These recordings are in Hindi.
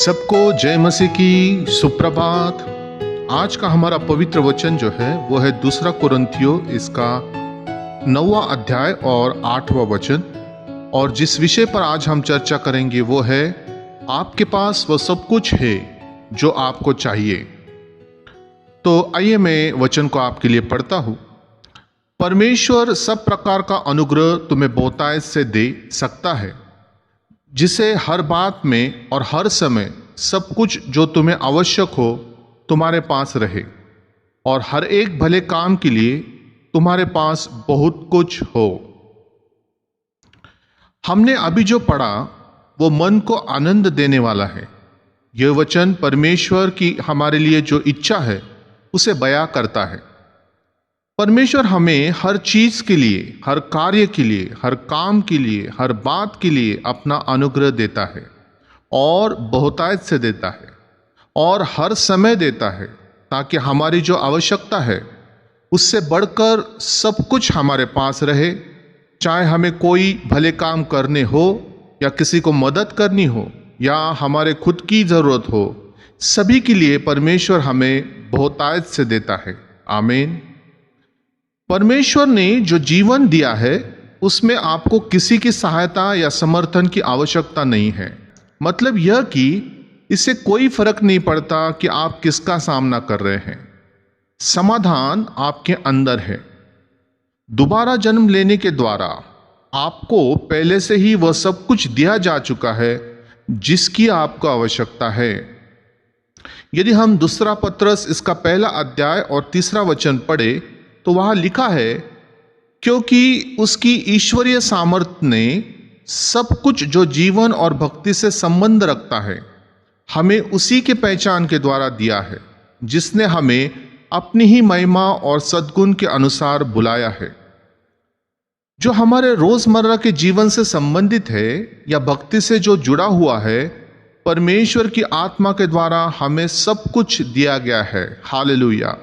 सबको जय मसीह की सुप्रभात। आज का हमारा पवित्र वचन जो है वो है दूसरा कुरिन्थियों इसका 9वां अध्याय और 8वां वचन। और जिस विषय पर आज हम चर्चा करेंगे वो है आपके पास वो सब कुछ है जो आपको चाहिए। तो आइए मैं वचन को आपके लिए पढ़ता हूँ। परमेश्वर सब प्रकार का अनुग्रह तुम्हें बहुतायत से दे सकता है, जिसे हर बात में और हर समय सब कुछ जो तुम्हें आवश्यक हो तुम्हारे पास रहे, और हर एक भले काम के लिए तुम्हारे पास बहुत कुछ हो। हमने अभी जो पढ़ा वो मन को आनंद देने वाला है। यह वचन परमेश्वर की हमारे लिए जो इच्छा है उसे बयां करता है। परमेश्वर हमें हर चीज के लिए, हर कार्य के लिए, हर काम के लिए, हर बात के लिए अपना अनुग्रह देता है और बहुतायत से देता है और हर समय देता है, ताकि हमारी जो आवश्यकता है उससे बढ़कर सब कुछ हमारे पास रहे। चाहे हमें कोई भले काम करने हो या किसी को मदद करनी हो या हमारे खुद की जरूरत हो, सभी के लिए परमेश्वर हमें बहुतायत से देता है। आमीन। परमेश्वर ने जो जीवन दिया है उसमें आपको किसी की सहायता या समर्थन की आवश्यकता नहीं है। मतलब यह कि इससे कोई फर्क नहीं पड़ता कि आप किसका सामना कर रहे हैं, समाधान आपके अंदर है। दोबारा जन्म लेने के द्वारा आपको पहले से ही वह सब कुछ दिया जा चुका है जिसकी आपको आवश्यकता है। यदि हम दूसरा पत्रस इसका पहला अध्याय और तीसरा वचन पढ़े तो वहां लिखा है, क्योंकि उसकी ईश्वरीय सामर्थ्य ने सब कुछ जो जीवन और भक्ति से संबंध रखता है हमें उसी के पहचान के द्वारा दिया है, जिसने हमें अपनी ही महिमा और सद्गुण के अनुसार बुलाया है। जो हमारे रोजमर्रा के जीवन से संबंधित है या भक्ति से जो जुड़ा हुआ है, परमेश्वर की आत्मा के द्वारा हमें सब कुछ दिया गया है। हालेलुया।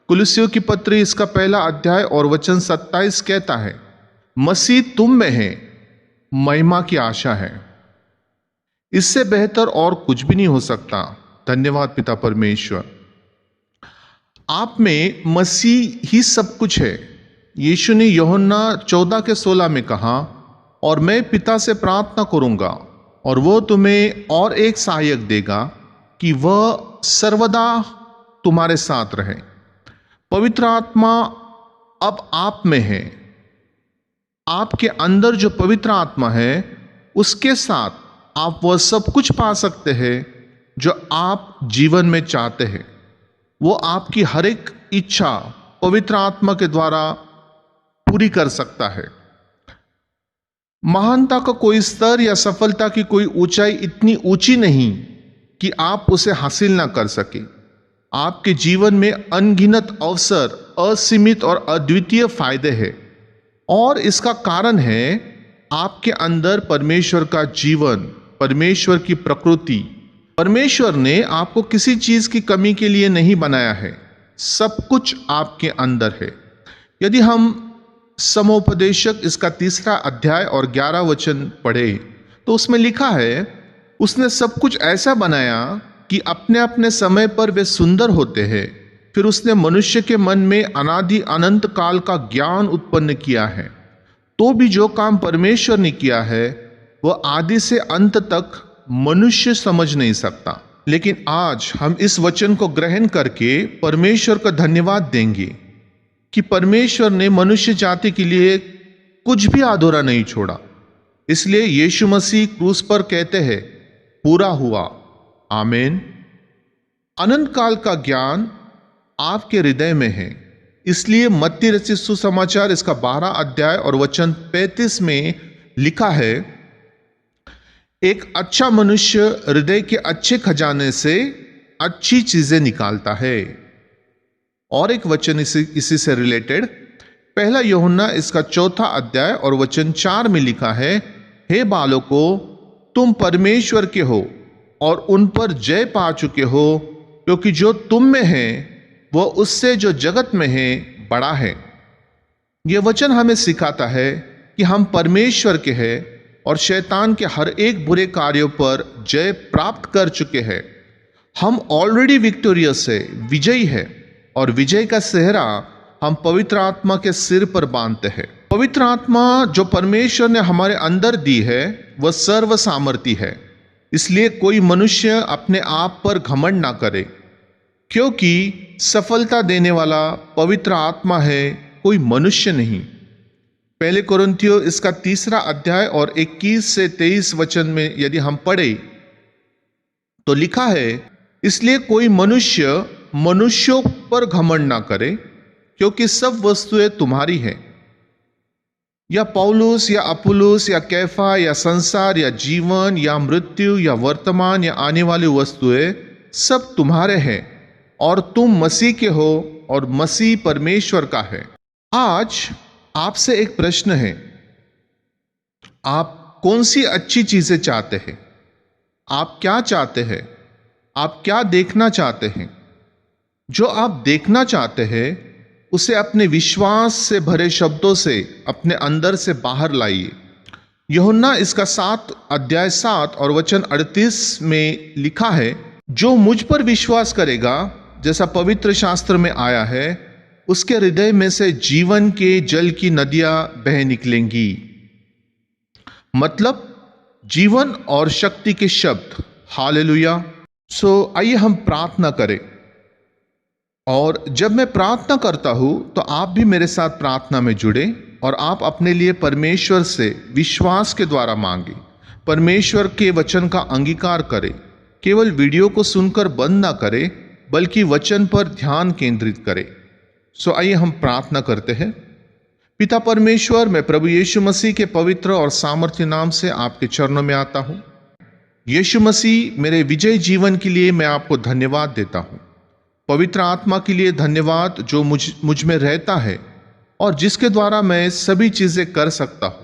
कुलुस्सियों की पत्री इसका पहला अध्याय और वचन 27 कहता है, मसीह तुम में है, महिमा की आशा है। इससे बेहतर और कुछ भी नहीं हो सकता। धन्यवाद पिता परमेश्वर। आप में मसीह ही सब कुछ है। यीशु ने यूहन्ना 14:16 में कहा, और मैं पिता से प्रार्थना करूंगा और वह तुम्हें और एक सहायक देगा कि वह सर्वदा तुम्हारे साथ रहे। पवित्र आत्मा अब आप में है। आपके अंदर जो पवित्र आत्मा है उसके साथ आप वह सब कुछ पा सकते हैं जो आप जीवन में चाहते हैं। वो आपकी हर एक इच्छा पवित्र आत्मा के द्वारा पूरी कर सकता है। महानता का कोई स्तर या सफलता की कोई ऊंचाई इतनी ऊंची नहीं कि आप उसे हासिल ना कर सके। आपके जीवन में अनगिनत अवसर, असीमित और अद्वितीय फायदे हैं, और इसका कारण है आपके अंदर परमेश्वर का जीवन, परमेश्वर की प्रकृति। परमेश्वर ने आपको किसी चीज की कमी के लिए नहीं बनाया है, सब कुछ आपके अंदर है। यदि हम समोपदेशक इसका 3 अध्याय और 11 वचन पढ़े तो उसमें लिखा है, उसने सब कुछ ऐसा बनाया कि अपने अपने समय पर वे सुंदर होते हैं। फिर उसने मनुष्य के मन में अनादि अनंत काल का ज्ञान उत्पन्न किया है। तो भी जो काम परमेश्वर ने किया है वह आदि से अंत तक मनुष्य समझ नहीं सकता। लेकिन आज हम इस वचन को ग्रहण करके परमेश्वर का धन्यवाद देंगे कि परमेश्वर ने मनुष्य जाति के लिए कुछ भी अधूरा नहीं छोड़ा। इसलिए यीशु मसीह क्रूस पर कहते हैं, पूरा हुआ। आमीन। अनंत काल का ज्ञान आपके हृदय में है। इसलिए मत्ती रचित सुसमाचार इसका 12 अध्याय और वचन 35 में लिखा है, एक अच्छा मनुष्य हृदय के अच्छे खजाने से अच्छी चीजें निकालता है। और एक वचन इसी से रिलेटेड, पहला यूहन्ना इसका 4 अध्याय और वचन 4 में लिखा है, हे बालकों, तुम परमेश्वर के हो और उन पर जय पा चुके हो, क्योंकि जो तुम में है वह उससे जो जगत में है बड़ा है। यह वचन हमें सिखाता है कि हम परमेश्वर के हैं और शैतान के हर एक बुरे कार्यों पर जय प्राप्त कर चुके हैं। हम ऑलरेडी विक्टोरियस है, विजयी है, और विजय का सेहरा हम पवित्र आत्मा के सिर पर बांधते हैं। पवित्र आत्मा जो परमेश्वर ने हमारे अंदर दी है वह सर्व सामर्थी है। इसलिए कोई मनुष्य अपने आप पर घमंड ना करे, क्योंकि सफलता देने वाला पवित्र आत्मा है, कोई मनुष्य नहीं। पहले कोरिन्थियों इसका 3 अध्याय और 21 से 23 वचन में यदि हम पढ़े तो लिखा है, इसलिए कोई मनुष्य मनुष्यों पर घमंड ना करे, क्योंकि सब वस्तुएं तुम्हारी हैं। या पौलुस या अपुल्लोस या कैफा या संसार या जीवन या मृत्यु या वर्तमान या आने वाली वस्तुएं सब तुम्हारे हैं, और तुम मसीह के हो और मसीह परमेश्वर का है। आज आपसे एक प्रश्न है, आप कौन सी अच्छी चीजें चाहते हैं? आप क्या चाहते हैं? आप क्या देखना चाहते हैं? जो आप देखना चाहते हैं उसे अपने विश्वास से भरे शब्दों से अपने अंदर से बाहर लाइए। यूहन्ना इसका 7 अध्याय 7 और वचन 38 में लिखा है, जो मुझ पर विश्वास करेगा, जैसा पवित्र शास्त्र में आया है, उसके हृदय में से जीवन के जल की नदियां बह निकलेंगी। मतलब जीवन और शक्ति के शब्द। हालेलुया। सो आइए हम प्रार्थना करें। और जब मैं प्रार्थना करता हूं तो आप भी मेरे साथ प्रार्थना में जुड़े और आप अपने लिए परमेश्वर से विश्वास के द्वारा मांगे, परमेश्वर के वचन का अंगीकार करें। केवल वीडियो को सुनकर बंद ना करें, बल्कि वचन पर ध्यान केंद्रित करें। सो आइए हम प्रार्थना करते हैं। पिता परमेश्वर, मैं प्रभु यीशु मसीह के पवित्र और सामर्थ्य नाम से आपके चरणों में आता हूं। यीशु मसीह, मेरे विजय जीवन के लिए मैं आपको धन्यवाद देता हूं। पवित्र आत्मा के लिए धन्यवाद जो मुझ में रहता है और जिसके द्वारा मैं सभी चीजें कर सकता हूं,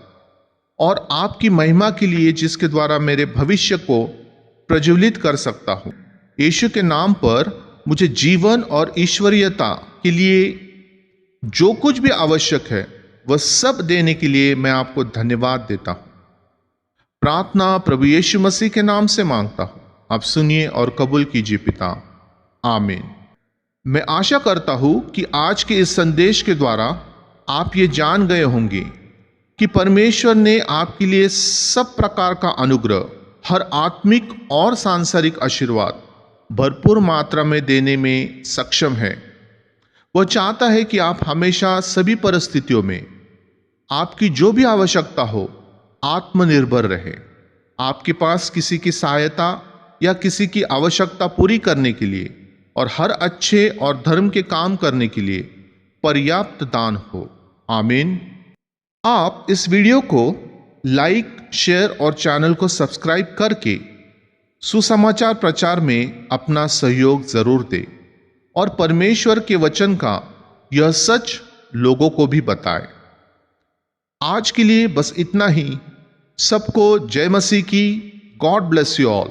और आपकी महिमा के लिए जिसके द्वारा मेरे भविष्य को प्रज्वलित कर सकता हूं। यीशु के नाम पर मुझे जीवन और ईश्वरीयता के लिए जो कुछ भी आवश्यक है वह सब देने के लिए मैं आपको धन्यवाद देता हूं। प्रार्थना प्रभु यीशु मसीह के नाम से मांगता हूं। आप सुनिए और कबूल कीजिए पिता। आमीन। मैं आशा करता हूं कि आज के इस संदेश के द्वारा आप ये जान गए होंगे कि परमेश्वर ने आपके लिए सब प्रकार का अनुग्रह, हर आत्मिक और सांसारिक आशीर्वाद भरपूर मात्रा में देने में सक्षम है। वह चाहता है कि आप हमेशा सभी परिस्थितियों में आपकी जो भी आवश्यकता हो आत्मनिर्भर रहे। आपके पास किसी की सहायता या किसी की आवश्यकता पूरी करने के लिए और हर अच्छे और धर्म के काम करने के लिए पर्याप्त दान हो। आमीन। आप इस वीडियो को लाइक, शेयर और चैनल को सब्सक्राइब करके सुसमाचार प्रचार में अपना सहयोग जरूर दें और परमेश्वर के वचन का यह सच लोगों को भी बताएं। आज के लिए बस इतना ही। सबको जय मसीह की। God bless you all.